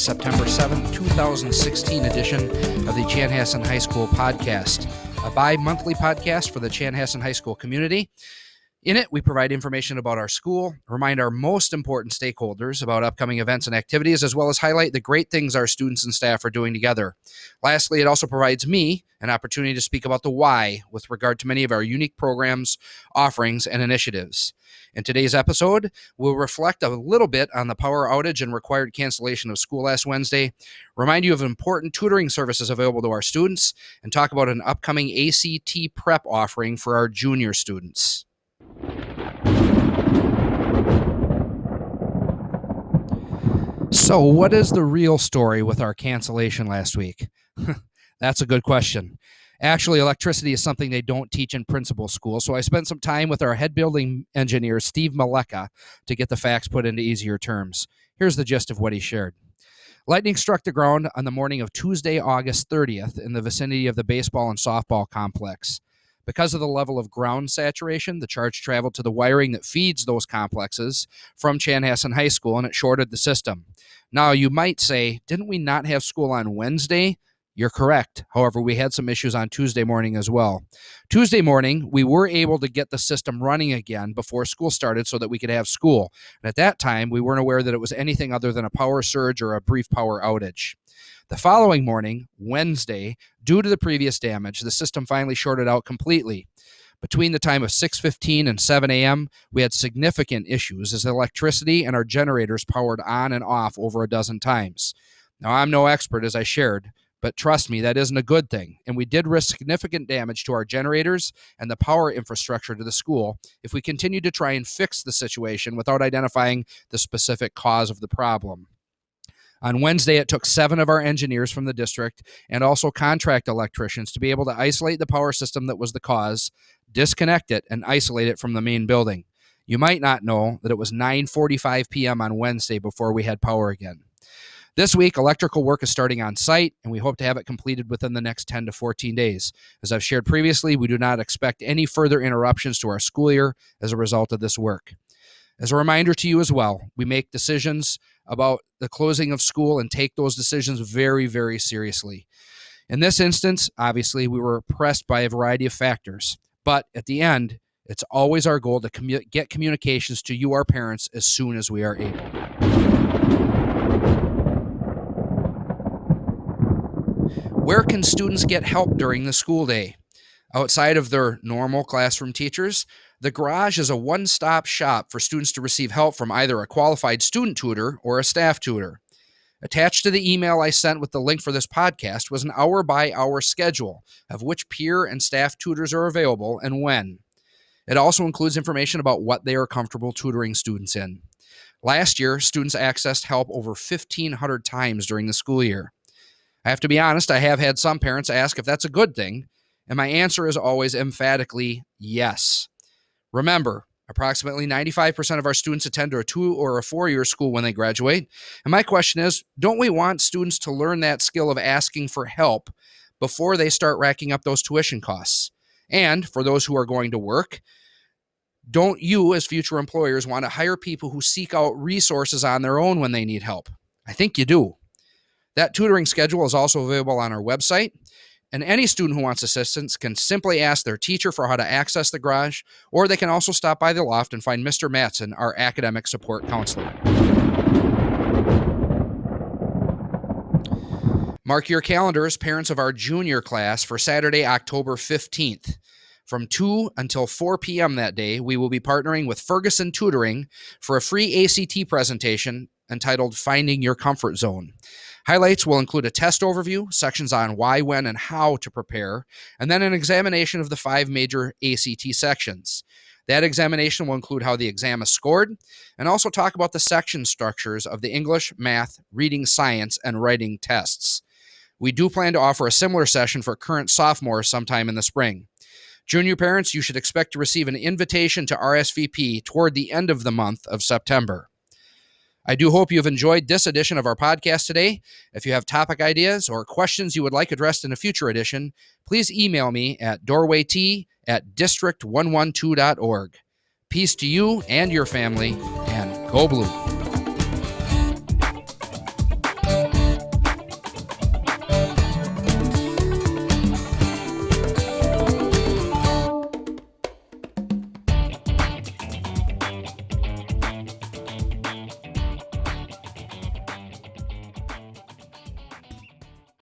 September 7th, 2016 edition of the Chanhassen High School podcast, a bi-monthly podcast for the Chanhassen High School community. In it, we provide information about our school, remind our most important stakeholders about upcoming events and activities, as well as highlight the great things our students and staff are doing together. Lastly, it also provides me an opportunity to speak about the why with regard to many of our unique programs, offerings, and initiatives. In today's episode, we'll reflect a little bit on the power outage and required cancellation of school last Wednesday, remind you of important tutoring services available to our students, and talk about an upcoming ACT prep offering for our junior students. So, what is the real story with our cancellation last week? That's a good question. Actually, electricity is something they don't teach in principal school, so I spent some time with our head building engineer, Steve Maleka, to get the facts put into easier terms. Here's the gist of what he shared. Lightning struck the ground on the morning of Tuesday, August 30th in the vicinity of the baseball and softball complex. Because of the level of ground saturation, the charge traveled to the wiring that feeds those complexes from Chanhassen High School, and it shorted the system. Now, you might say, didn't we not have school on Wednesday? You're correct. However, we had some issues on Tuesday morning as well. Tuesday morning, we were able to get the system running again before school started so that we could have school. And at that time, we weren't aware that it was anything other than a power surge or a brief power outage. The following morning, Wednesday, due to the previous damage, the system finally shorted out completely. Between the time of 6:15 and 7 a.m., we had significant issues as the electricity and our generators powered on and off over a dozen times. Now, I'm no expert, as I shared, but trust me, that isn't a good thing, and we did risk significant damage to our generators and the power infrastructure to the school if we continued to try and fix the situation without identifying the specific cause of the problem. On Wednesday, it took 7 of our engineers from the district and also contract electricians to be able to isolate the power system that was the cause, disconnect it, and isolate it from the main building. You might not know that it was 9:45 p.m. on Wednesday before we had power again. This week, electrical work is starting on site, and we hope to have it completed within the next 10 to 14 days. As I've shared previously, we do not expect any further interruptions to our school year as a result of this work. As a reminder to you as well, we make decisions about the closing of school and take those decisions very, very seriously. In this instance, obviously, we were pressed by a variety of factors, but at the end, it's always our goal to get communications to you, our parents, as soon as we are able. Where can students get help during the school day? Outside of their normal classroom teachers, the garage is a one-stop shop for students to receive help from either a qualified student tutor or a staff tutor. Attached to the email I sent with the link for this podcast was an hour-by-hour schedule of which peer and staff tutors are available and when. It also includes information about what they are comfortable tutoring students in. Last year, students accessed help over 1,500 times during the school year. I have to be honest, I have had some parents ask if that's a good thing, and my answer is always emphatically yes. Remember, approximately 95% of our students attend a 2 or a 4-year school when they graduate, and my question is, don't we want students to learn that skill of asking for help before they start racking up those tuition costs? And for those who are going to work, don't you as future employers want to hire people who seek out resources on their own when they need help? I think you do. That tutoring schedule is also available on our website, and any student who wants assistance can simply ask their teacher for how to access the garage, or they can also stop by the loft and find Mr. Matson, our academic support counselor. Mark your calendars, parents of our junior class, for Saturday, October 15th. From 2 until 4 p.m. that day, we will be partnering with Ferguson Tutoring for a free ACT presentation entitled Finding Your Comfort Zone. Highlights will include a test overview, sections on why, when, and how to prepare, and then an examination of the 5 major ACT sections. That examination will include how the exam is scored, and also talk about the section structures of the English, math, reading, science, and writing tests. We do plan to offer a similar session for current sophomores sometime in the spring. Junior parents, you should expect to receive an invitation to RSVP toward the end of the month of September. I do hope you've enjoyed this edition of our podcast today. If you have topic ideas or questions you would like addressed in a future edition, please email me at doorwayt@district112.org. Peace to you and your family, and go blue.